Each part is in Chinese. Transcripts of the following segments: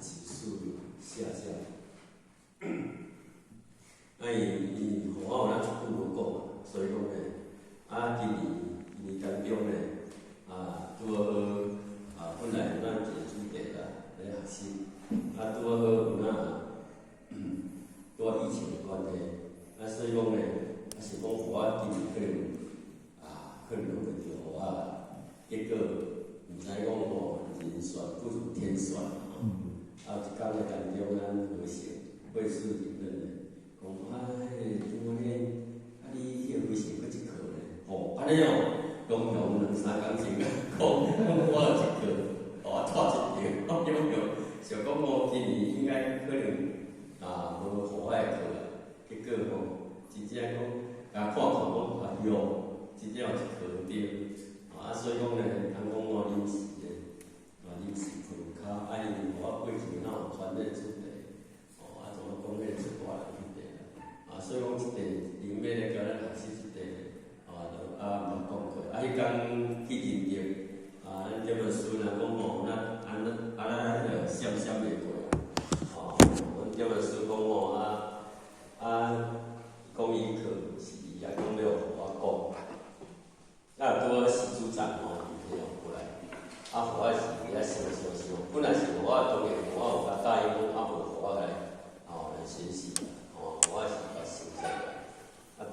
情绪下降。伊互我有咱出久无讲嘛，所以讲咧，今年当中咧，拄好本来有咱一个主题啦，咧学习，拄好有咱拄疫情的关系，所以讲咧，是讲互我今年可能会着互我，结果毋知讲人算不如天算有一工咧当中，咱好成会试评论咧，讲怎咧，你迄个会成搁一课咧，安尼拢用2、3工前讲，我有一课，我拖一条，想讲今年应该可能无互我的课啦，结果真正讲甲看看讲哟，真正有一课对，所以讲咧，通讲临时困较因互我过去哪有传染出来，怎么讲咧出大问题啦，所以讲即个里面咧叫咱学习即个，毋捌讲过，迄工去认证，咱这本书若讲咱迄个闪袂过，阮这本书讲讲伊课是伊也讲要互我讲，拄好史组长伊过来，互我是伫遐想，本来是互我当然互我有甲答应讲，无互我来学习，互我是甲想下来，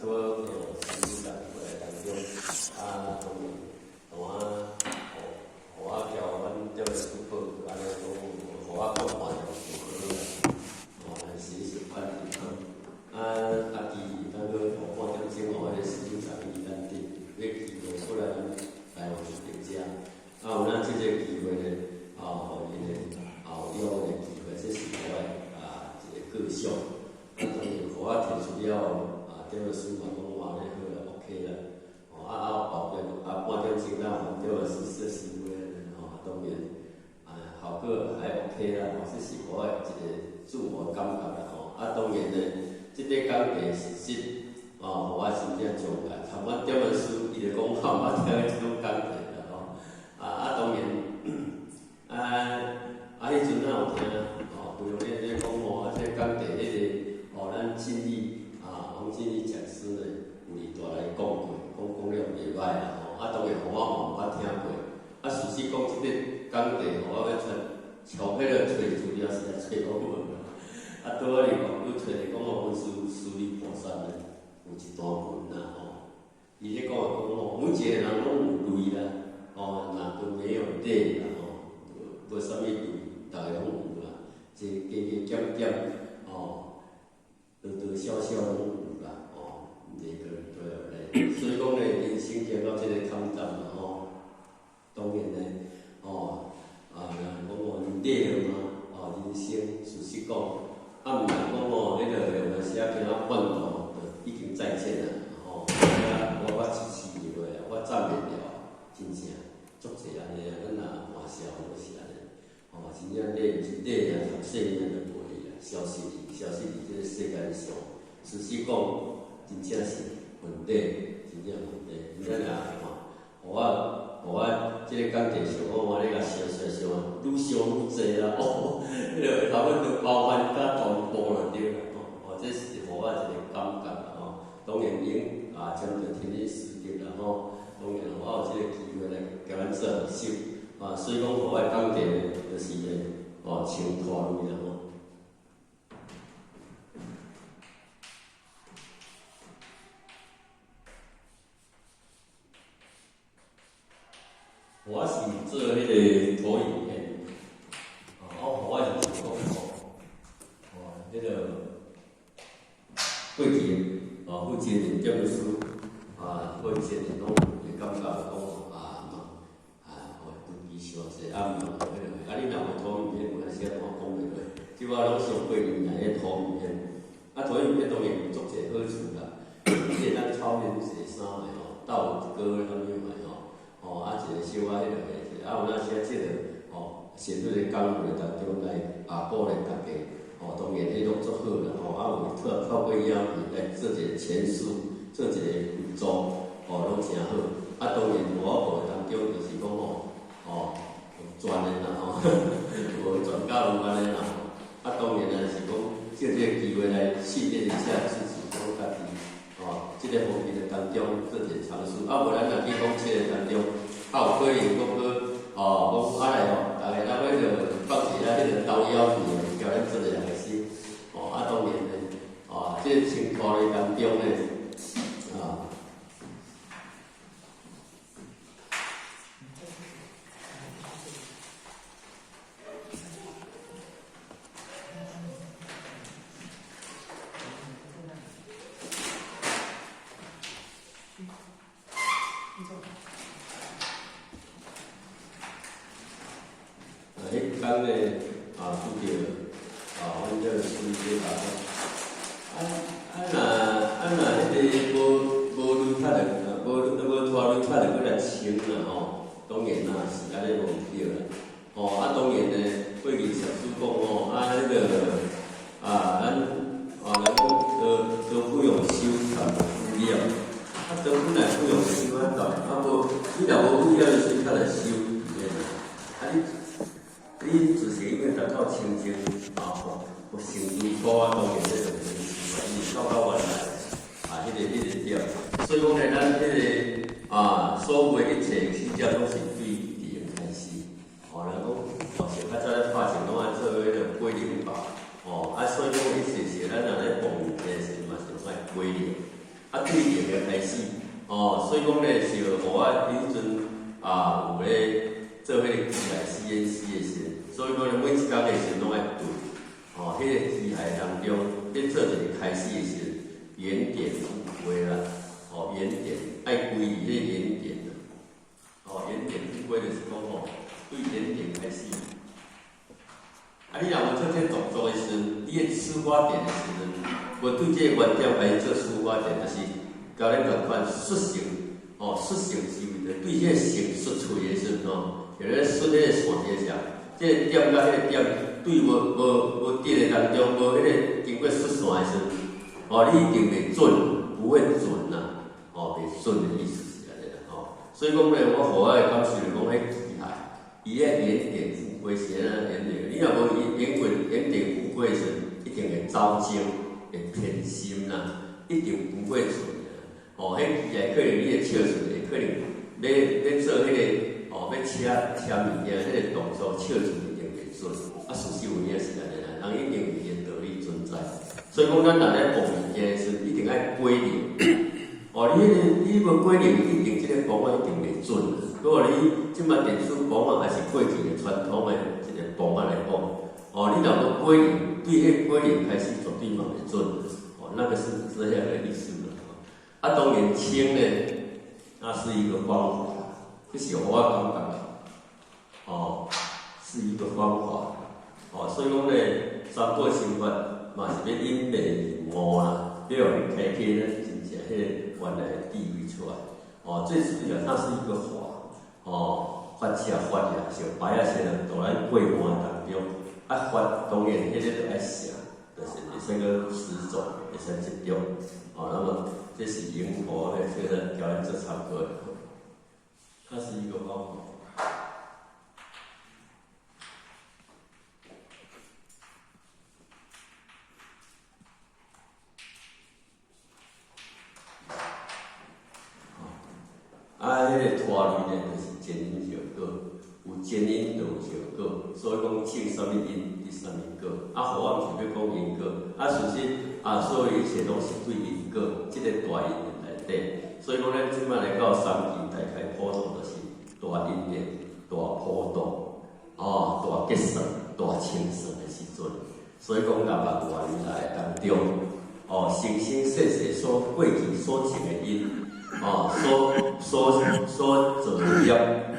拄好史组长过来当中，当然互我交阮这个书报，安尼讲互我讲话就来学习反应家己当个半点钟互迄个史组长伊咱伫要机会过来台湾去评价，有咱即个机会咧，互伊咧后了的机会，这是我一个个性。当然，互我提出了这本书嘛，讲话咧好啦 ，OK 啦。后边半点钟咱这本书说实话当然效果还 OK 啦，这是我一个自我感觉啦当然咧，即个讲题实质互我真正重视。参阮这本书，伊就讲我听即种讲题啦当然迄阵有听规个咧讲这讲题迄个咱经理王经理讲师咧，有伫大来讲过，讲了袂歹啦当然互我嘛毋捌听过，事实讲即个讲题互我要找迄个找资料实在找无无拄好哩又找着讲阮苏理菩萨咧有一段文啦伊咧讲每一个人拢有类啦若都没有类啦无啥物类，逐个拢有啦，加减减多少少拢有啦每个人都有类，所以讲咧人生行到即个坎站啦当然咧若讲人类嘛人生事实讲。毋是讲迄个有时仔今仔半途就已经再见啦我支持你落来，我赞美了，真正足济安尼咱若换社会就是安尼真正你毋是你从细汉就陪伊消失伫即个世界上，事实讲真正是问题，真正问题，咱互我即个讲题上，我咧甲想，愈想愈济啦迄个头尾就包翻甲toàn部就对啦这是互我一个感觉啦当然因针对天气时节啦当然我有即个机会来甲咱做合手所以讲互我的讲题就是咧青拖类啦我是做迄个投影片，我是想讲迄个过去过几年这本书过几年拢会感觉讲规矩伤济你若无投影片，有阵时仔我讲袂落，即摆拢上过年来投影片，投影片当然有足济好处啦，即个咱超面坐3个斗一个月安尼嘛一个小有那些即个显对个讲话当中来鼓励大家当然迄种足好啦有透过影片来做一个阐述，做一个辅助拢真好当然我当中就是讲全的啦无全到有安尼啦机会来训练一下自己，讲家己哦，即、个方面的当中做点尝试。啊，无咱若去讲即个当中，啊有可能讲去哦，讲啊来哦，大家咱要着放起咱迄个刀腰子的教咱做个来先。哦，啊当然呢，哦，即、个情况的当中呢，啊。迄工呢，拄着阮这司机若迄个无轮卡的，无拖轮卡的，过来穿啦吼。当然啦，是安尼无对啦。当然呢，过去上次讲迄个咱人讲多不用修，但无富了。多本来不用修无你若无富了，你较来修，你自是因为达到清净有成就错当然这种东西嘛，伊到原来迄个点。所以讲呢，咱迄个所有的一切实际拢是对点开始。人讲像较早咧拍成拢爱做迄个归零法。所以讲一切是咱若咧讲物件时嘛是爱归零。对零的开始。所以讲呢是互我迄阵有咧做迄个机械CNC的时。所以讲咧，每一工的时拢爱对，迄个机械当中，咧做一个开始的时，原点有归啦，原点爱归于迄个原点啦，原点有归就是讲对原点开始。你若无做这动作的时阵，你的出发点的时阵，无对这个原点来做出发点，就是教咱共款xuất成，xuất成是为着对这个成xuất出的时阵就咧xuất迄个线底下。这个点甲迄个点对无点的当中，无迄个经过xuất线的时阵，你一定袂准，不会准啦，袂准的意思是安尼啦，所以讲呢，我互我的感受就讲，迄机械，伊个原点无归是安尼原点，你若无原点无归时，一定会走精，会偏心啦，一定不会准的。迄机械可能你会笑出来，可能要做迄个。要车物件，迄个动作笑出一定袂准，事实有影是安尼啦，人一定有伊的道理存在。所以讲，咱若咧讲物件时，一定爱归零。你无归零，一定即个方法一定袂准。如果你即摆电子方法还是过去的传统的一个方法来讲，你若无归零，对迄归零开始绝对嘛袂准。那个是这样的意思啦。当然轻呢，那是一个方法。这是互我感觉，是一个方法，所以讲呢，三个心法嘛是要因地而悟啦，要让你开启呢，真正迄个原来的地位出来，最主要它是一个法，法者法也，像白啊先生在咱过换当中，法当然迄个就爱写，就是会使个持咒，会使执着，那么这是因果的，这个教咱做参考的。它是一个方法。迄个拖字呢，就是前因后果，有前因就有后果，所以讲种什么因得什么果。互我毋是要讲因果，事实所有一切拢是对因果，即个大因内底。所以讲，咱即摆来到三期大开普度，就是大因缘、大普度，大结算、大清算的时阵。所以讲，六万元来当中，生生世世所过去所种的因，所做的业，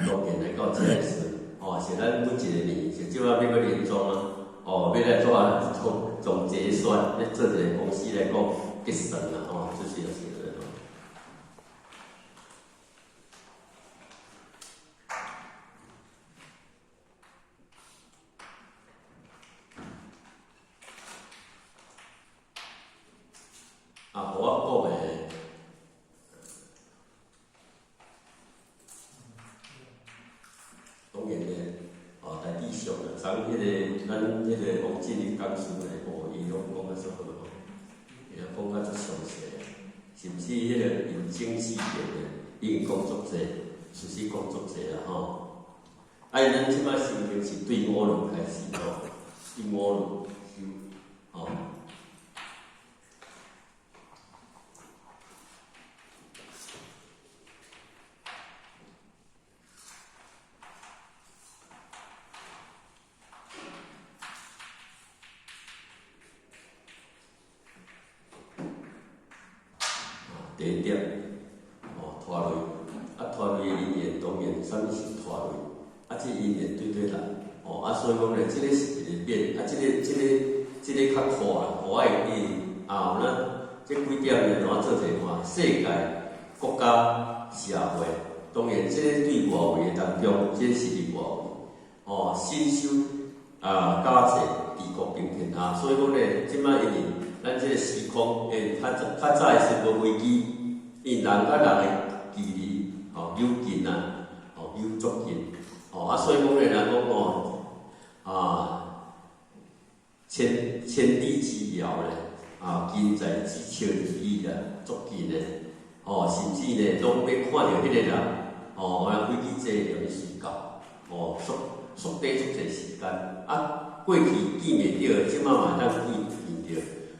当然来到这个时，是咱每一个年，是即摆要个年终啊，要来做结算，要做一个公司来讲结算啦，这是就是。我讲的，当然呢，大地上啦，昨迄个咱迄个王振林讲师咧，伊拢讲啊足好吼，伊也讲啊足详细，甚至迄个引经据典的，伊讲足济，事实讲足济啦吼。咱即摆修行是对五路开始吼，对五路修吼。第一点，拖累，拖累的因缘当然，啥物是拖累？这因缘对人，所以讲咧，这个是一个变，这个较快啦，我会记后呢，这几点咧，怎做者看，世界、国家、社会，当然这个对外围当中，这是伫外围，新修价值、治国平天下，所以讲咧，即摆因为咱这个时空，较早是无飞机，因人甲人的距离，有近啊，有足近，所以讲咧，人讲千里之遥咧，近在咫尺之意啦，足近咧，甚至咧，拢要看到迄个人，飞机坐了去睡觉，缩短足侪时间，过去见袂着，即摆嘛当见着。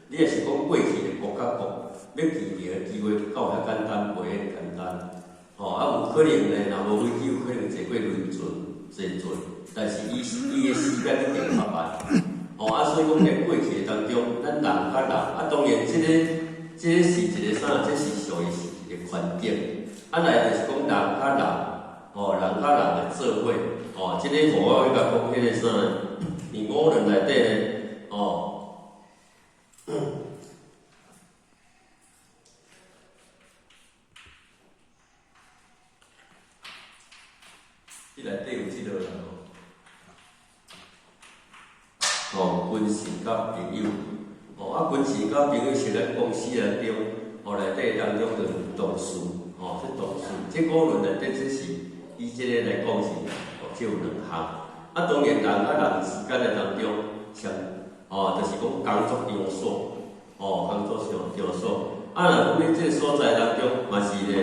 你若是讲过去的国甲国，要见着的机会到遐简单，袂遐简单。有可能咧，若无飞机，有可能坐过轮船，但是伊的时间一定较慢。所以讲咧，过去当中，咱人甲人，当然这个是一个啥？这是属于是一个环境。来就是讲人甲人，人甲人的做伙，这个我甲讲迄个啥？伫五伦内底咧，即内底有即落啦君臣甲朋友，君臣甲朋友是咱公司内中，内底当中就同事，即同事，即五伦内底，这是以即个来讲是，只有两项。当然人甲人之间的当中，就是讲工作场所，工作场所。若讲你即个所在当中，嘛是咧。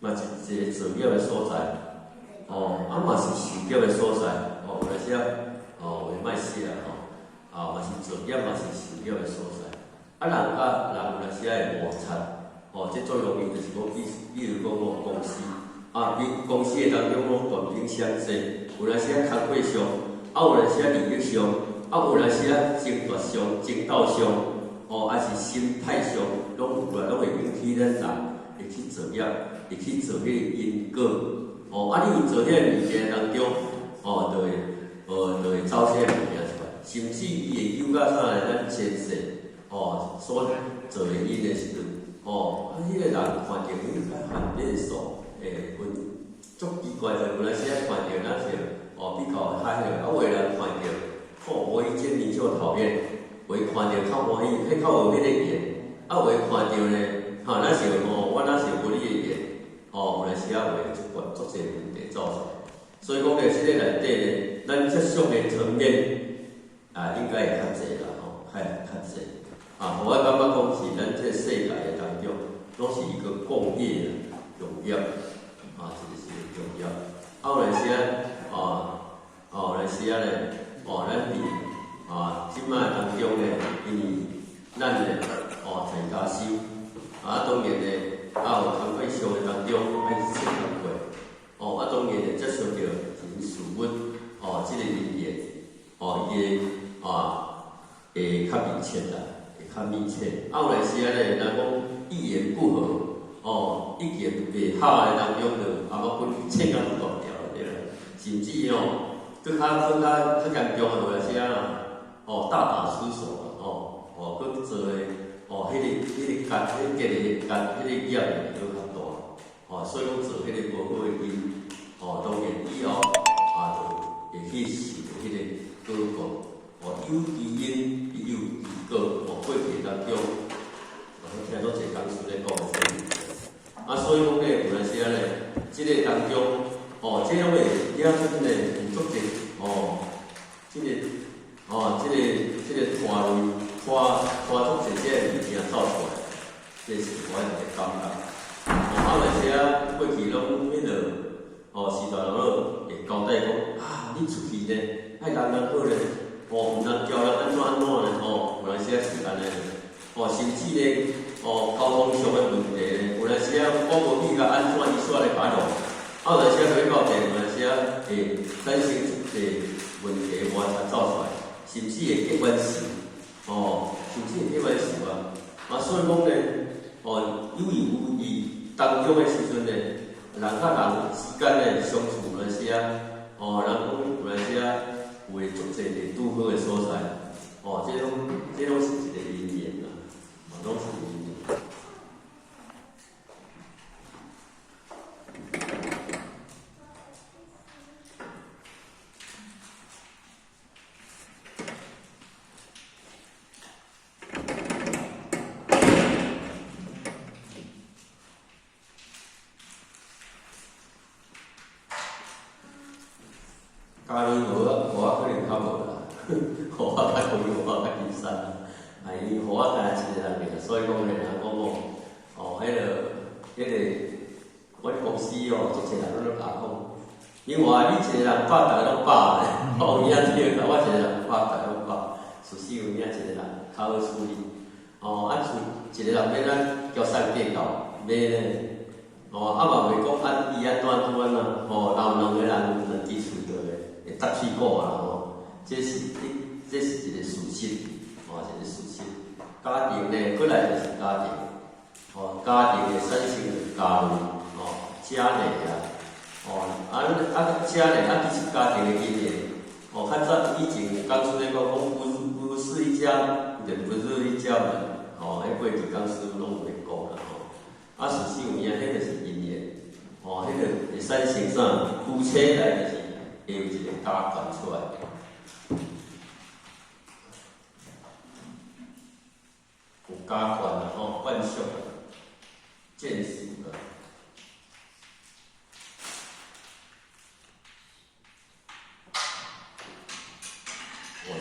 嘛是一个做业的所在，嘛是受业的所在，有来些话歹写嘛是做业，嘛是受业的所在。人甲人有来些会摩擦，这最容易就是讲，比如讲公司，公司的当中短兵相接，有来些工课上，有来些利益上，有来些争夺上、争斗上，还是心态上，拢会引起咱人会去做业。会去做迄个因果，你有做迄个物件当中，就会走些物件出来，甚至伊会诱到啥咧？咱前世，所做的因的时阵，迄个人看到伊较犯这个数，足奇怪的，有来时看到那是比较嗨的，有的人看到，无伊见面就讨厌，有的看到较欢喜，迄较有迄个缘，有的看到呢，那是我那是无你的缘。有来时会足侪问题造成，所以讲咧，即个内底咧，咱接触的层面应该会较济啦，较济。我感觉讲是咱这世界的当中，拢是一个共业的重要，这个是重要。有来时有来时咧，咱伫即摆当中咧，因为咱咧参加修，当然咧。有工课上的当中，爱去切工课，当然会接触到人事物，即个人缘，伊会较密切啦，会较密切。有来时咧，咱讲意言不合，意见袂合的当中，就要分切到断掉对啦。甚至更较严重的有来时大打出手啦，搁做咧，迄个甲迄个甲迄个业会做较大，所以讲做迄个无好诶因，当然以后就会去受迄个果报，有其因必有其果，过去当中，听做一讲师咧讲诶所以讲咧，有阵时咧，即个当中，即种诶，了出咧有足济，即个团类拖足济即个物件走出来，这是我一个感觉。有阵时过去拢迄落，时代人会交代讲你出去咧，爱人好咧，毋通教人安怎咧，有阵时是安尼，甚至咧，交通上诶问题咧，有阵时我无去甲安怎伊煞来解路，有阵时去到地，有阵时会产生一个问题，完全走出来，甚至会结冤仇，甚至会结冤仇所以讲咧，有意无意当中诶时阵咧，人甲人之间诶相处，有阵时人讲有阵时有会足济个拄好诶所在，这拢是一个因缘拢是因缘。家己可能较无啦，我较可以，我较谨慎啦。伊我单一个人尔，所以讲咧，人讲我公司一个人拢咧甲讲，你话你一个人百，大家拢百咧，有影对啦，我一个人百，大家拢百，事实有影一个人较好处理。一个人免叫三计较，免咧，嘛袂讲伊安怎啦，人两个人两支喙着咧。会搭水果这是一个事实，一个事实。家庭呢，过来就是家庭，家庭的产生就是家人，家内家内其实家庭的因缘，较早以前有讲出咧讲不是一家人，不是一家人，迄过去讲师拢有咧讲啦，事实有影，迄就是因缘，迄个会产生啥夫妻来就是。会有一个家团出来，有家团惯性见识了。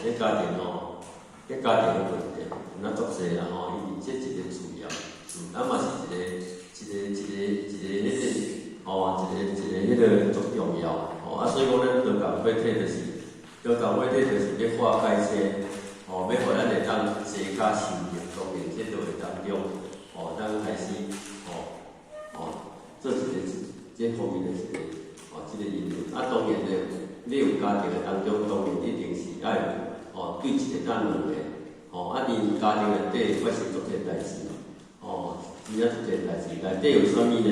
这家庭这家庭的问题，有足济啦这一个主要，嘛是一个足重要。所以讲咱道教会体就是要化解要互咱会当齐家修行，当然这道会当中，咱开始做这方面的这个因缘。当然咧，你有家庭的当中，当然一定是爱对一个咱两个，你家庭内底发生足个代志，真正足个代志，内底有啥物呢？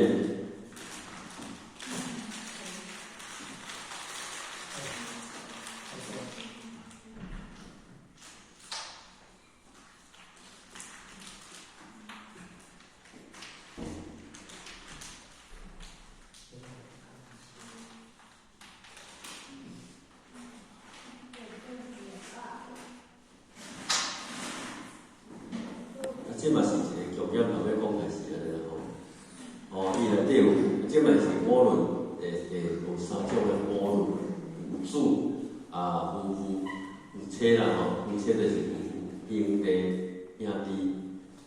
这嘛是一个重点，头尾讲的是安尼啦伊内底有，这嘛是五伦，有三种的五伦，有主有妻啦夫妻就是有兄弟兄弟，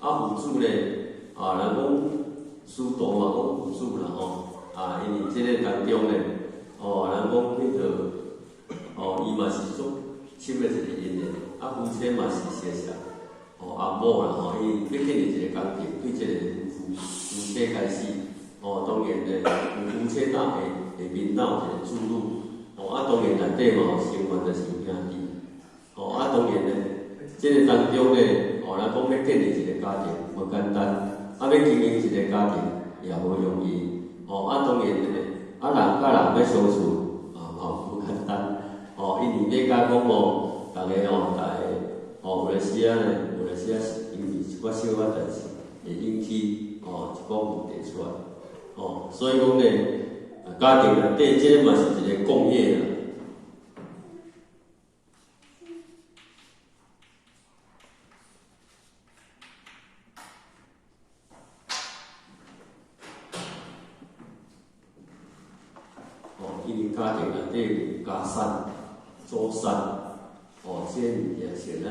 有主咧，人讲师徒嘛讲有主啦因为这个当中咧，人讲迄个，伊嘛是足深的一个因缘，夫妻嘛是相像。阿某啦伊要建立一个家庭，对这个夫妻开始，当然咧，有夫妻档会面斗一个注入，当然内底嘛成员就是有兄弟，当然咧，这个当中咧，咱讲要建立一个家庭无简单，要经营一个家庭也无容易，当然咧，人甲人要相处，无简单，因为要甲讲大家有阵时咧。是因为一寡小可代志，会引起一个问题出来。所以讲咧，家庭内底这嘛是一个共业啦。因为家庭内底家产、祖产，这物件是咱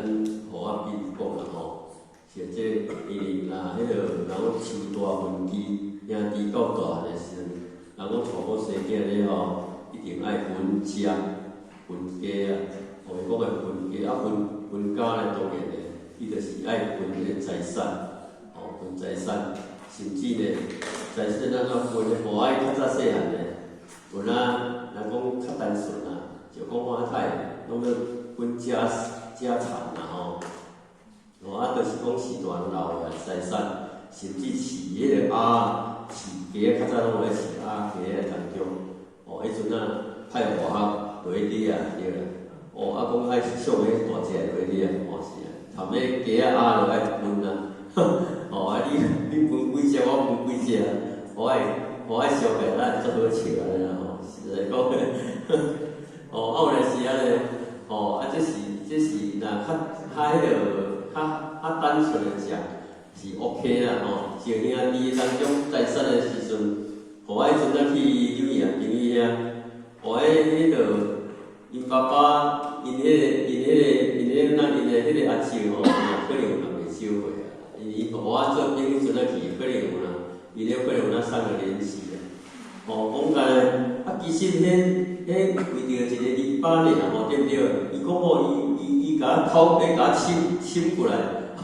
互我比如讲啦是这因为啦，迄个人讲树大分枝，兄弟到大的时阵，人讲娶某生囝咧一定爱分家、分家啊。伊讲的分家分家咧，当然咧，伊就是爱分迄个财产，分财产，甚至咧，财产咱怎分咧？爱较早细汉咧。有人讲较单纯就讲我太拢要分家产就是讲时段留的财产，甚至饲迄个饲鸡较早拢有咧饲鸡的当中，迄阵派外学落去哩对啦，讲爱上迄大只落去哩是啊，踮迄鸡就爱分你分几只，我分几只，我爱烧起来，足好笑安尼啦实在讲有咧是安尼，这是若较单纯的讲是 OK 啦像兄弟当中财产的时阵，我迄阵去留意朋友遐，迄个因爸爸因的阿舅可能有人袂收回因为我做兵迄阵去，可能有人，可能有送个联系讲干其实迄为着一个篱笆尔对不对？伊讲伊甲头甲侵过来，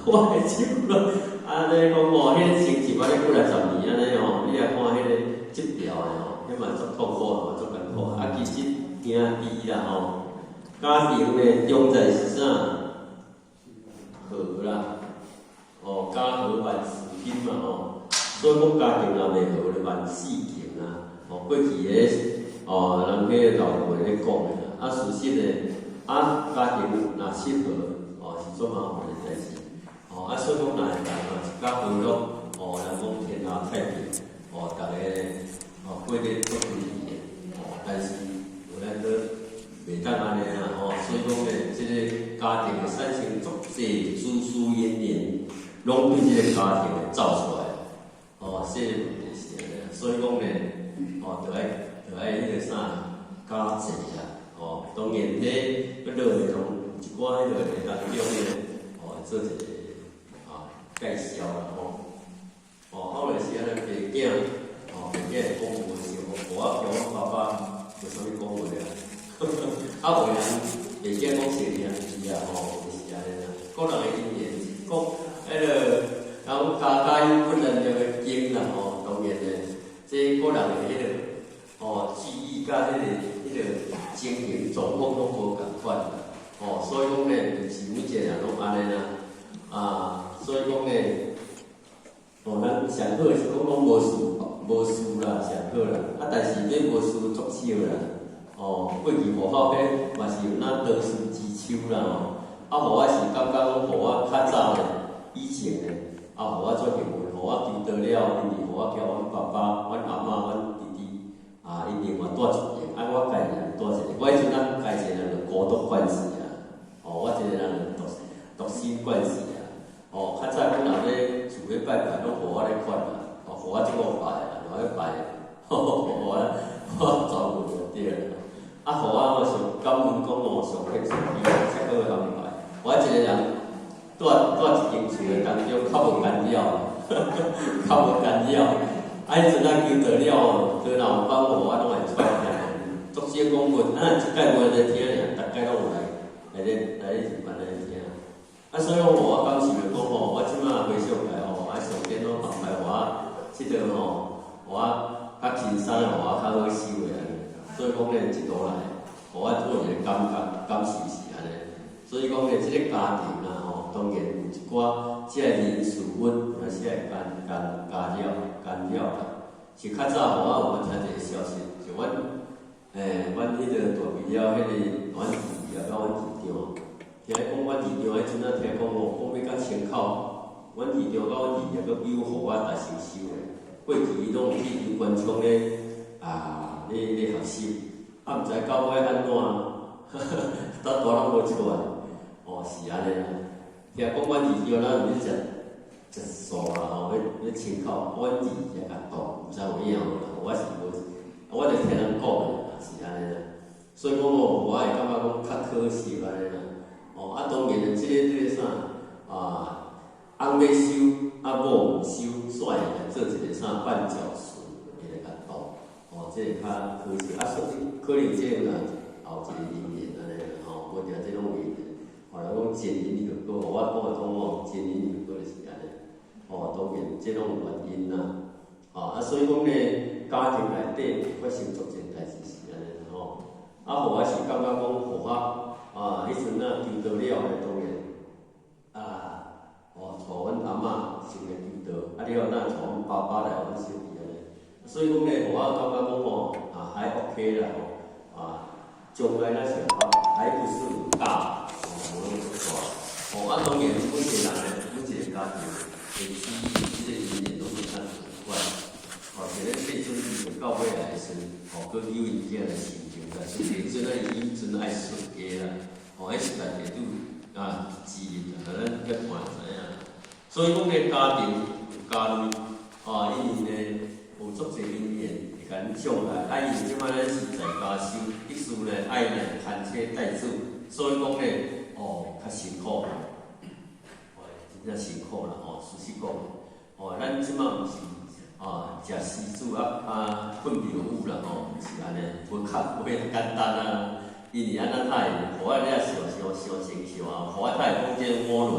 我会侵过来，安尼讲迄个成绩我咧过来10年安尼你来看迄个质条的迄嘛足痛苦足艰苦其实兄弟啦家庭咧重在是啥？和啦，家和万事兴嘛所以讲家庭若袂和咧万事兴过去人迄老辈咧讲的事实咧，家庭若失和是足麻烦的代志所以讲若会一家和乐人讲天下太平大家咧过得足顺利的但是有咱都袂当安尼所以讲咧，这个家庭会产生足济子嗣姻缘，拢对这个家庭会走出来这个问题是安尼所以讲咧。就爱迄个啥家制当然要落来从一寡迄个当中做一个介绍啦后来是安尼爸囝会讲话时我叫我爸爸有啥物讲话有人爸囝讲成年是就是安尼啦，个人的因缘是讲迄个人家有本人的经啦当然咧，这个人的迄个。记忆甲迄个经营状况拢无共款所以讲咧，毋是每一个人拢安尼啦所以讲咧，咱上好是讲无事啦，上好啦但是你无事作少啦过去幕后迄嘛是有得失之秋啦互我是感觉讲，互我较早咧，以前咧互我做幸运，互我记得了，因为互我叫阮爸爸、阮阿嬷、阮因另外带一个，我家己人带一个，我迄阵家己人就孤独惯势我一个人独身惯势较早阮阿咧厝咧拜拜，拢互我咧款互我即个拜落去拜互我照顾就对啦互我上感恩讲上天上地才好安排。我一个人住一间厝的当中，较无干扰，较无干扰。迄阵求得了对老帮我拢会出来，作少讲文，一届无来听尔，逐届拢有来是办来听。所以我当时就讲我即马回想来上天拢安排我即个我较轻松我较好受的安尼。所以讲咧一路来，我做一个感受是安尼。所以讲咧，即个家庭当然有一寡即个人事物，也是会干扰啦。是较早我有听一个消息，就阮迄个大肥了，迄个阮弟甲阮姨丈，听讲阮姨丈迄阵听讲讲要甲清口阮二中甲阮二也阁比互我大成收诶。过去伊拢有去游官场咧咧学习，毋知到尾安怎，到大人无出来，是安尼啦。听讲阮二中咱有咧食素啦要清口，阮二也较多，毋知有影无啦。我是无，我就听人讲诶，是安尼啦。所以讲我会感觉讲较可惜安尼啦。当然诶，即个啥翁要收，某毋收，煞会来做一个啥绊脚石诶角度，即个较可惜。所以可能即个后一个因缘安尼啦，无定即种因缘。人讲前因后果，我会讲前因后果就是安尼。当然即种原因啦。所以讲咧，家庭内底发生足侪代志是安尼啦。互我是感觉讲，互我迄阵求道了咧，当然带阮阿嬷先来求道，了后带阮爸爸来阮小弟安尼。所以讲咧，互我感觉讲还 OK 啦将来咱是还不是很大，无那么大。当然每一个人咧，每一个家庭会起即个因缘拢是较奇怪。像咱细孙子到尾来时，佮有因囝来成就，但是迄阵伊阵爱顺家啦，迄是大家拄自然咱要看知影。所以讲咧，家庭家内因为咧有足侪因缘会甲咱将来，因即摆咱是在家修，必须咧爱人牵车带主，所以讲咧较辛苦，真正辛苦啦事实讲，咱即摆毋是食施主困庙宇啦毋是安尼，无简单啊。因为安怎才会，互我了想成就互我才会讲即种五伦。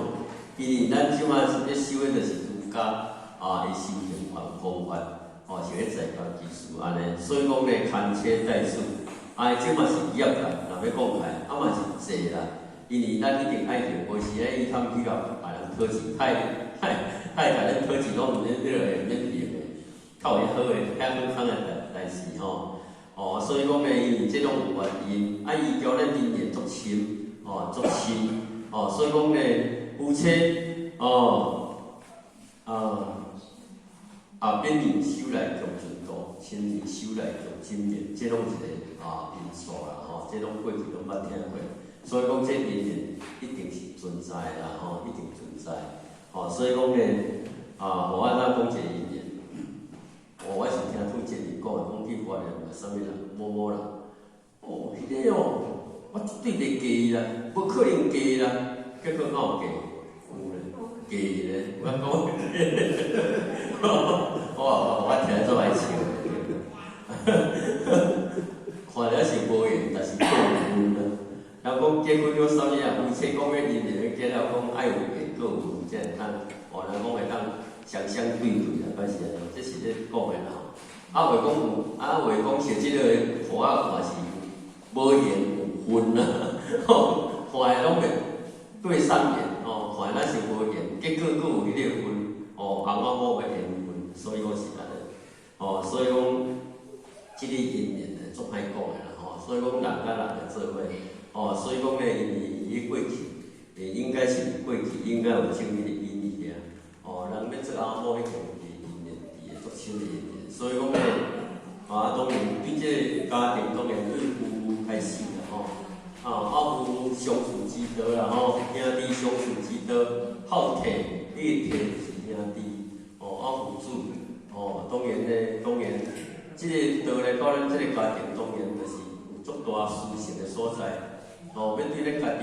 因为咱即摆是要修的，就是儒家伊修行方法，是咧在家技术安尼。所以讲咧，牵车带主，即嘛是业啦，若要讲起来，嘛是济啦。因为咱一定爱着，无时咧伊通去甲别人讨钱，太甲咱讨钱拢毋免免命的，较有好诶，较健康诶代志所以讲咧，因为即种原因，伊交咱姻缘足深，足深，所以讲咧，夫妻变年修来强顺道，亲年修来强金缘，即拢一个因素啦即拢过去拢捌听过，所以讲这姻缘一定是存在啦一定存在，所以讲咧我安怎讲这姻缘？我是听拄前面讲的，讲去外面啥物人某人，迄个我绝对袂嫁伊啦，无可能嫁伊啦，结果哪有嫁？有咧，嫁咧，我讲，我听做爱笑，看了是无缘，但是够有缘啦。然后讲结婚了啥物夫妻讲要姻缘，结了讲爱有缘，够有缘，才会当，人讲会当。相对啦，反是安尼，这是咧讲诶啦。袂讲有，袂讲是即个，互我看是无缘有分啦。看诶拢袂对上缘，看咱是无缘，结果佫有迄个分，翁仔某袂缘分，所以讲是安尼。所以讲，即个姻缘咧，足歹讲诶啦。所以讲人甲人诶做伙，所以讲咧，因为伊过去，应该是过去应该有经历的因缘啊。人要做翁某，迄个因缘伫个足深的因缘，所以讲咧，当然对这个家庭，当然对夫妇开始啦夫相处之道啦兄弟相处之道，好摕，你摕就是兄弟，父子，当然，这个道理到咱这个家庭，当然就是有足大殊胜的所在，要对咱家己，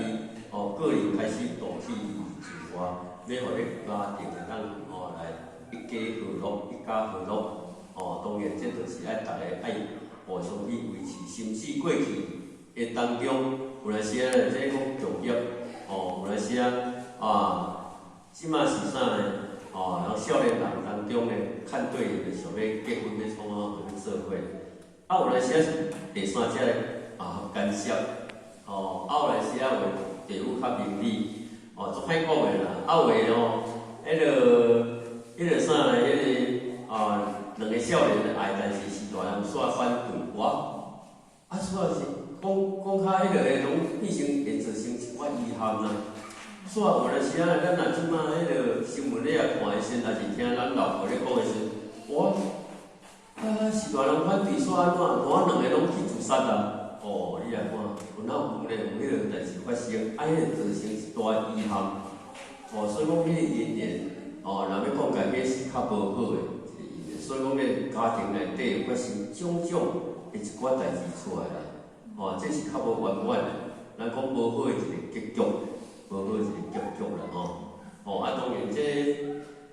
个人开始大起自我。要互你家庭会当来一家和乐，一家和乐。当然，这就是爱逐个爱互相去维持，甚至过去的当中，有阵时啊，即讲重业，有阵时即马是啥呢？然后少年人当中咧，看对人想要结婚要创和做伙。有阵时是第三者咧干涉，有阵时话地府较明理。足歹讲诶啦，有诶迄个啥呢？两个少年的爱，但是大人煞反对我，煞是讲较迄个拢变成会造成一寡遗憾啦。煞有阵时啊，咱若即马迄个新闻咧啊看诶时，也是听咱老婆咧讲诶时，我是大人反对煞安怎？我两个拢去自杀啊！哦，你来看，有哪有咧？有迄个代志发生，啊，迄个造成一大遗憾。哦，所以讲迄个姻缘，哦，若要讲家己是较无好诶一个姻缘，所以讲咧家庭内底发生种种诶一寡代志出来啦。哦，这是较无圆满诶，咱讲无好诶一个结局。无好一个结局啦吼，哦啊当然这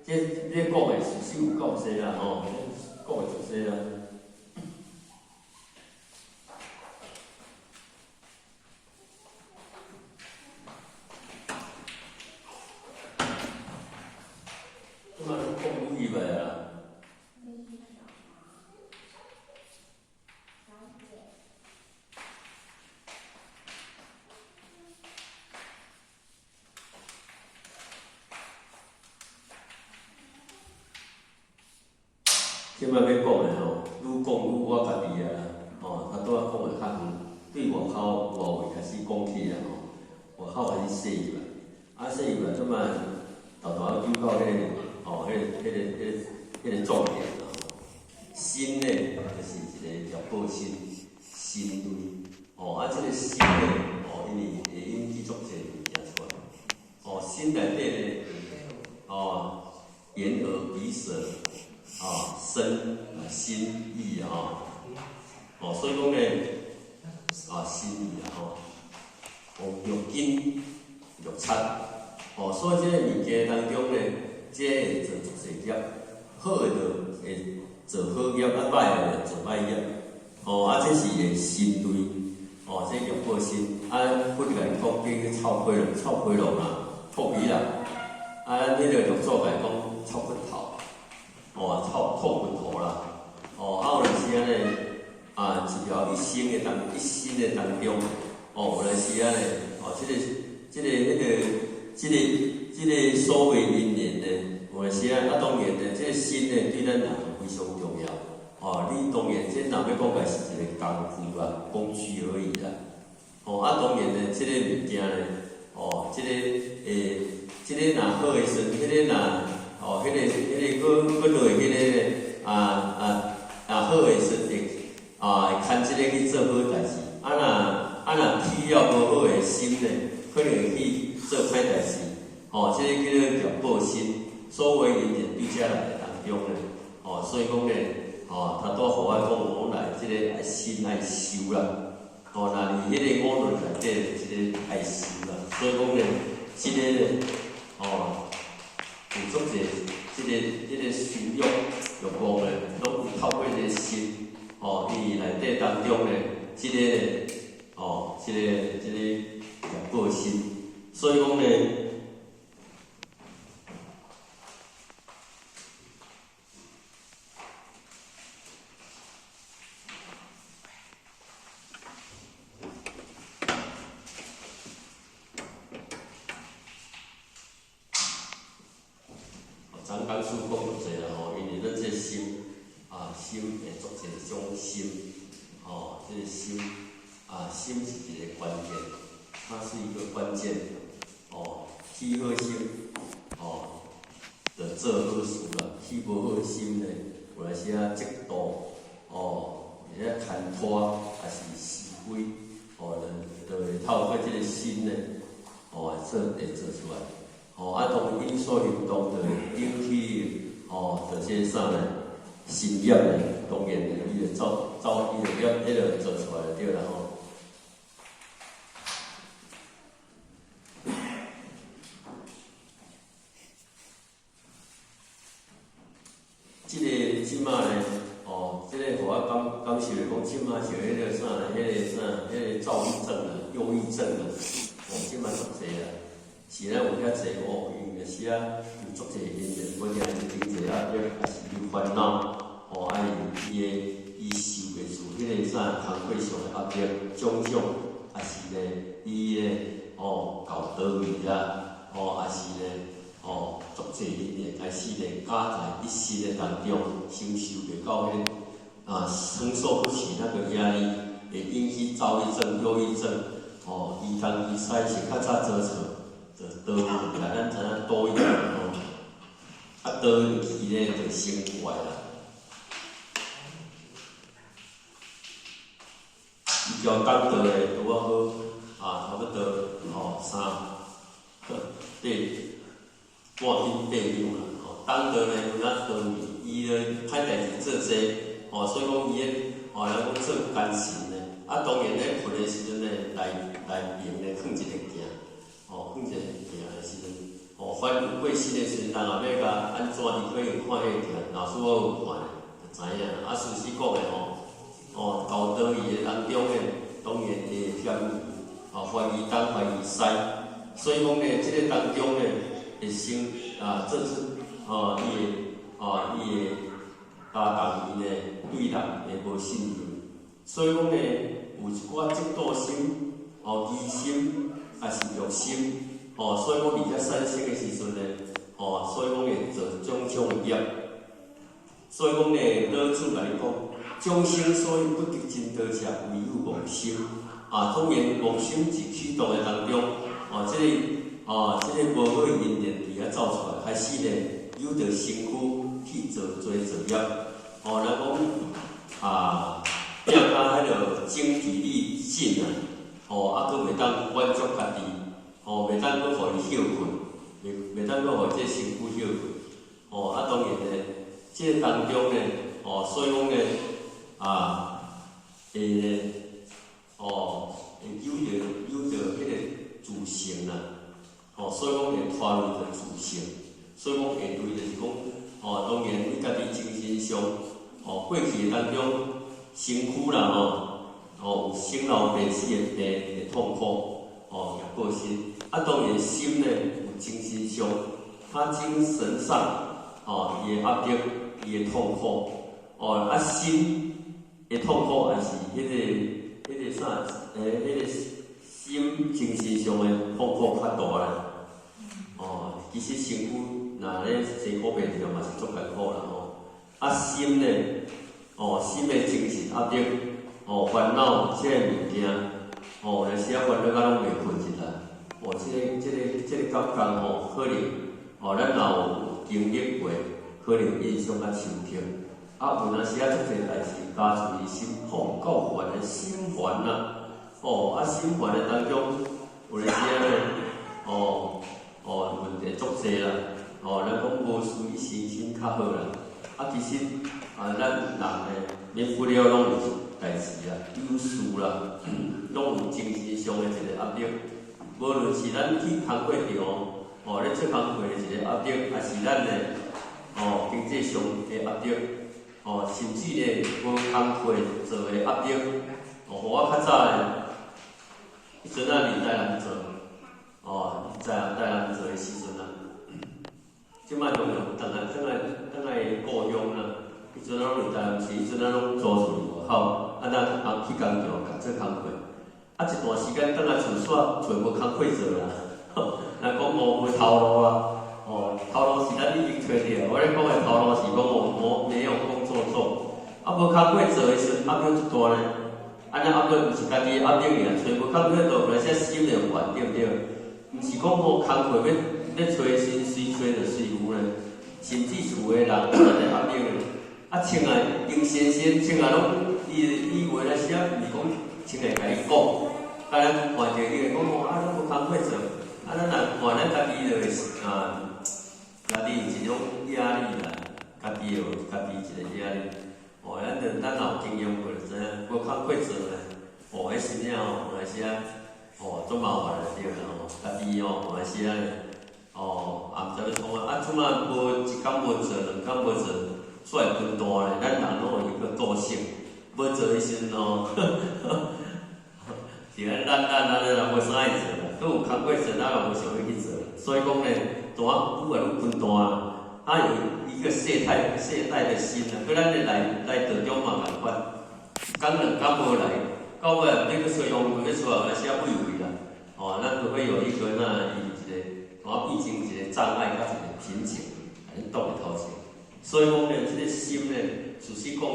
咧讲诶是有够细啦吼，讲诶足细啦。即马拢讲武艺袂啦。即摆要讲诶吼，愈讲愈我家己啊，吼，拄仔讲诶较远，对外口外围开始讲起啊吼，外口开始洗入来，啊洗入来，即摆豆豆要丢到迄个吼，迄个重点啦吼，心咧就是一个叫报心，心对，吼啊，即个心咧，吼，因为会引起足侪物件出来，吼，心内底咧，吼，眼耳鼻舌。身心意哦，所以讲咧心意肉筋肉漆，所以这个物件当中咧，这会做足侪业，好诶就会做好业，歹诶就做歹业，这是个心对，这叫报心，不甲伊讲叫臭皮肉，臭皮肉啦，臭皮啦，迄个肉做甲伊讲臭骨头。臭骨头啦，有阵时咧，一条一生诶当中，有阵时咧，这个所谓姻缘咧，有阵时当然咧，这个心咧对咱人非常重要，你当然这若要讲个是一个工具啦，工具而已啦，当然咧，这个物件咧，这个若好诶时，迄个若迄个佫落迄个好诶顺利会牵即个去做好代志，若起了无好诶心咧，可能会去做歹代志，即个叫做报心，所谓因缘对遮来当中咧，所以讲咧，他拄互我讲，我来即个爱心爱修啦，若伫迄个五伦内底，即个爱修啦，所以讲咧，即个咧，有足侪，即个修养欲望咧，拢透过这个心，伊内底当中咧，即个咧，即个报心，所以讲咧。咱讲书讲足济啦吼，因为咱这心心会足济种心，这个心心是一个关键，它是一个关键，起好心，就做好事啦；起无好心咧，有阵时嫉妒，或者牵拖，还是是非，就会透过这个心咧，会做出来。当因所行动就引起，就这啥咧，心业咧，当然咧，伊就伊就迄个做出来就对啦吼。即马咧，即个互我感受咧，讲即马像迄个啥咧，迄个躁郁症啊、忧郁症啊，即马足济啦。是咱有遐济因为是有足济因缘，我听是真济也是有烦恼，伊受袂住迄个啥工课上的压力，种种，也是咧，伊咧，搞倒位啦，也是咧，足济因缘，开始咧加在一时的当中，承受袂到承受不起那个压力，会引起躁郁症、忧郁症，伊东伊西是较早做错。就道来，咱知影道义吼，啊道义咧就生怪啦。伊条讲道咧拄啊好差不多第半斤8两啦。讲道咧有影道义，伊咧歹代志做济，所以讲伊咧人讲做奸臣咧。啊，当然咧困的时阵咧，内面咧放一个镜，放一个镜的时阵，反有过身的时阵，人也要甲安怎伫可以看迄个镜，老师我有看就知影。啊，事实讲的教道义的当中咧，当然会偏怀疑东怀疑西，所以讲咧，即个当中咧会生做出伊的搭档伊咧对人会无信任，所以讲咧。有一寡嫉妒心、疑心，也是欲心，所以讲伫遮产生的时阵咧，所以讲会做种种业。所以讲咧，老子来讲，众生所以不得真道者，唯有妄心。当然妄心是驱动的当中，即个无好的因缘伫遐走出来，开始咧有着身躯去做业，咱讲变甲迄个精疲力尽啊，佫袂当满足家己，袂当佫互伊休困，袂当佫互这身躯休困，当然咧，这当中咧，所以讲咧，会有着迄个自性啦，所以讲会拖入着自性，所以讲会对就是讲，当然你家己精神上，过去当中。身躯啦有生老病死的痛苦，也过身。当然心呢有精神上，精神上伊的压力，伊的痛苦，心的痛苦也是迄个啥，迄个心精神上的痛苦较大啦。其实身躯若咧生苦病痛嘛是足艰苦啦心呢？心的精神压力，烦恼即个物件，有时啊烦恼甲拢袂困一来，即个感觉可能咱若有经历过，可能影响较深刻。有当时啊，足侪代志加诸于心够烦的心烦啦，心烦的当中，有当时啊咧，问题足侪啦，咱讲无事一时心较好啦，其实。咱人咧，免不了拢有代志啦、有事啦，拢有精神上的一个压力。无论是咱去工课场，咧做工课的一个压力，还是咱咧，经济上的压力，甚至咧无工课做的压力。我较早咧，迄阵啊伫台南做，在台南做的时阵啊，即摆拢有转来故乡啦。迄阵拢伫台南市，迄阵拢租厝伫外口，咱去工场甲做工课。一段时间转来厝煞，找无工课做啦。咱讲无头路啊，头路是咱已经找着。我咧讲的头路是讲我没有工作做，无工课做的时阵压力足大咧。安尼压力毋是家己的压力尔，找无工课做，有些心就烦，对毋对？毋是讲无工课要找薪水找就随有咧，甚至厝的人有压力咧。请来林先生，请来拢伊话那时啊，毋是讲请来甲伊讲，甲咱看着伊讲咱无工课做，咱若看咱家己就家己一种压力啦，家己一个压力。咱若有经验过就知影，无工课做咧，迄生领有当时啊，足麻烦就对啦家己有当时啊，也毋知要创啊，即摆无一工无做，两工无做。出来分担咧，咱人拢有一个惰性，要做迄时阵是咱若无啥爱做啦，佫有工课做，咱也无想要去做，所以讲咧，愈来愈分担啦，有一个懈怠的心啦，佫咱咧来道中嘛共款，工两工无来，到尾你佫找用要出来，有时啊畏畏啦，咱就会有一个变成一个障碍甲一个瓶颈，安尼挡伫头前。所以讲咧，即个心咧，就是讲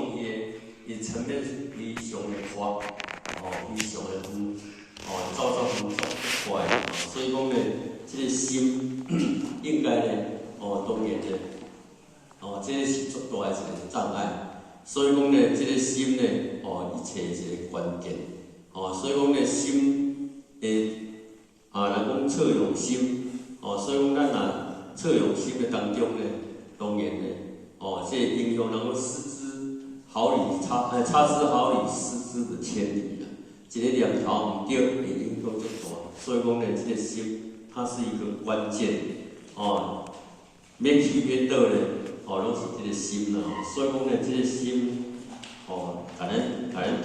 伊层面非常的宽，非常的走分足快，所以讲咧，这个心应该呢，当然呢，这个是足大的一个障碍。所以讲呢，这个心呢，伊找一个关键。所以讲呢，心的人讲测用心，所以讲咱若测用心的当中呢，当然呢，这个影响人讲失之毫厘，差之毫厘，失之的千里啦。一个念头唔对，会影响足大。所以讲呢，这个心它是一个关键，免起免落呢，拢是这个心啦。所以讲呢，这个心，甲咱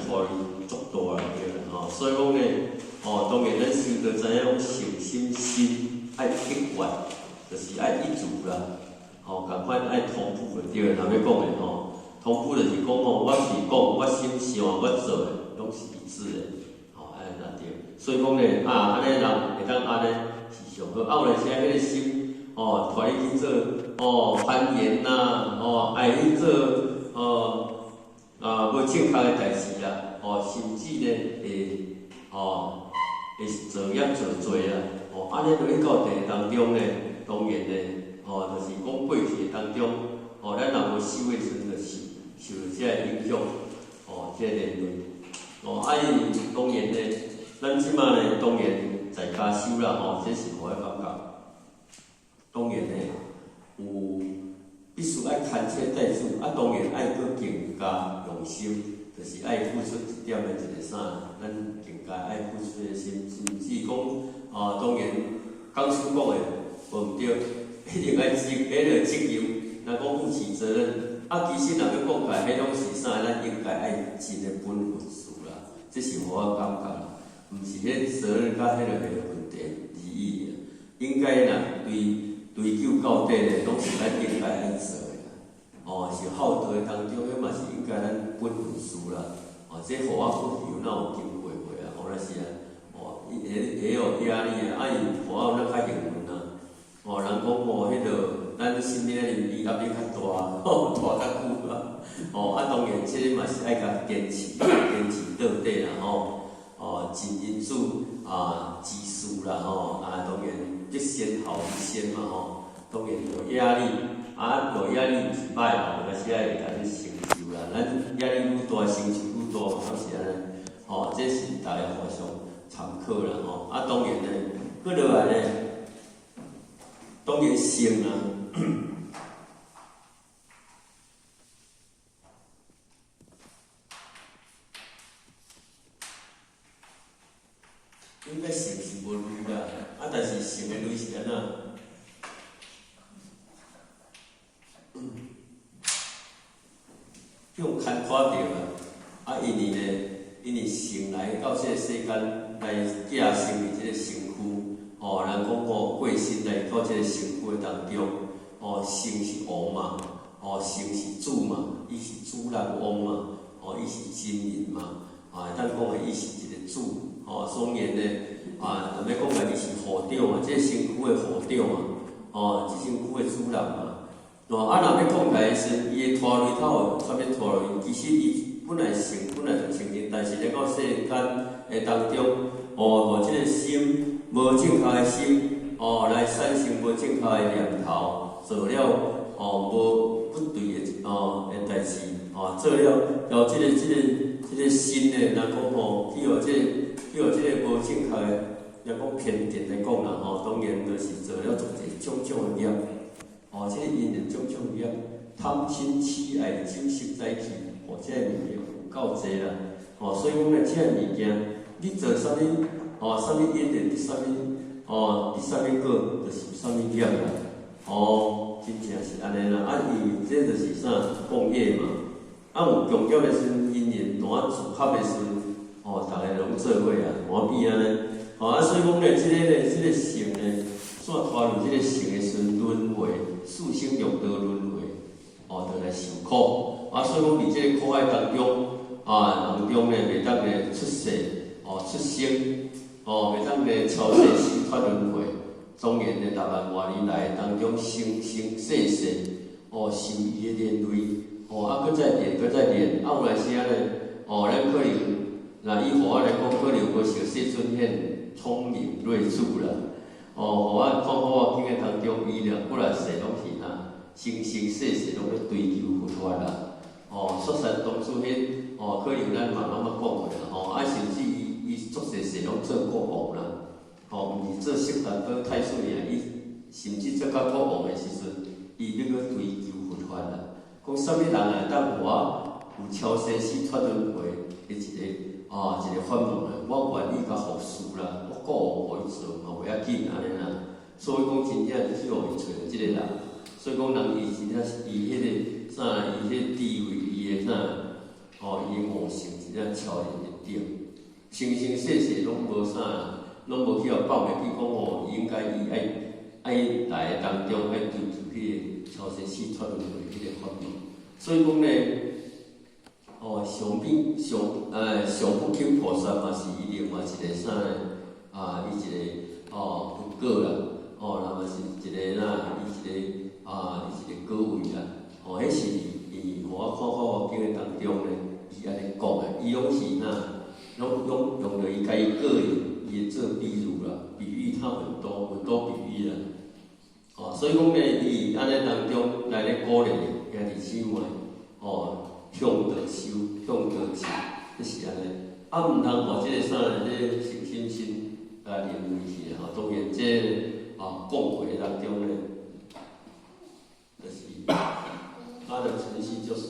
拖离足大啦，对啦。所以讲呢，当然咱修道知影诚心心爱一贯，就是爱一致啦。共款爱同步就对啦。若要讲的同步就是讲我是讲，我心想，我做的拢是一致的。安尼啦对。所以讲呢，安尼人会当安尼是上好。有阵时迄个心，带你去做攀岩啦，爱去做无正确的代志啦，甚至呢会做业做罪啦，安尼落去到地当中呢，当然呢，就是讲过去的当中，咱若无修的时阵，就是受到这个影响，这个连累。当然呢，咱即马呢，当然在家修啦，这是我的感觉。当然呢，有必须爱牵切带主，当然爱搁更加用心，就是爱付出一点的一个啥，咱更加爱付出的心，甚至讲，当然讲师讲的无毋对，一定爱责任，若讲负起责任。其实若要讲起来，迄种是啥？咱应该爱尽的本分事啦，这是我感觉啦，毋是迄责任甲迄个问题而已啦。应该啦，追究到底咧，拢是咱应该爱做的啦。是孝道的当中，迄嘛是应该咱本分事啦。这互我福气，哪有经过过啊？那是啊，会有压力啊。伊互我较幸运啊。人讲迄个咱身边的人压力较大，拖较久啊。当然，这个嘛是爱甲坚持到底啦。尽因主积事啦。当然必先后一先嘛。当然有压力，有压力毋是歹啦，有时会甲你承受啦。咱压力愈大，承受愈大，嘛是安尼。这是大家互相参考啦。当然呢，搁落来呢，当然性啊，应该性是无类啦，但是性的类是安怎？用牵拖着啦，因为性来到这个世间来寄生于这个身躯，人讲过身来到这个身躯当中，性是王嘛，性是主嘛，伊是主人王嘛，伊是真人嘛，咱讲的伊是一个主，当然呢，若要讲家己是护长嘛，这个身躯的护长嘛，这身躯的主人嘛。若要讲起来是伊的拖累头，啥物拖累？其实伊本来就成人，但是咧到世间的当中，互这个心无正确的心，来产生无正确的念头，做了无不对的代志，做了这个心呢，若讲去互这个无正确的，若讲偏见来讲啦，当然就是做了种种的业。这个因缘种种业，贪嗔痴爱酒色财气，这个物件有够济啦。所以讲呢，这个物件，你做啥物，啥物因缘，啥物，啥物果，就是啥物业啦。真正是安尼啦。伊这就是啥共业嘛。有重要的时阵，因缘单组合的时阵，大家拢做伙啊，欢喜安尼。所以讲呢，这个性呢，煞拖入这个性的时阵轮回。四生六道轮回，就来受苦。所以讲，伫这个苦海当中，当中呢，袂当呢出世，出生，袂当呢超世生脱轮回。当然呢，6万多年来当中，生生世世，受伊的连累，搁再练，有来时呢，咱可能，以互我来讲，可能无像世尊显聪明睿智啦。互我看好经验当中，伊俩过来世拢是生生世世拢咧追求佛法啦。说实当初迄可能咱慢慢讲过啦，甚至伊作世世拢做国王啦，毋是做色达多太岁啊，伊甚至做到国王的时阵，伊要去追求佛法啦。讲啥物人会当我有超生死脱轮回的一个法门啊，我愿意甲服侍啦，我国王互伊做嘛袂要紧安尼啦。所以讲真正去互伊找到即个人，所以讲人伊真正是伊迄个啥，伊迄地位，伊的啥，伊的悟性真正超然一点，生生世世拢无啥，拢无去互报袂记讲伊应该爱来当中爱追求迄个超生死脱轮回迄个法门。所以讲呢。上不轻菩萨嘛是伊另外一个啥呢？伊一个佛果啦，那么是一个伊一个果位啦，迄是伊互我看好经验当中呢，伊安尼讲的，伊拢是拢用着伊家己个人伊做比喻啦，比喻他很多比喻啦，所以讲呢，伊安尼当中来咧鼓励兄弟姊妹，向道修，向道行，这是安尼。毋通互即个啥呢？这诚心认为是当然这讲话当中呢，就是他的程序就是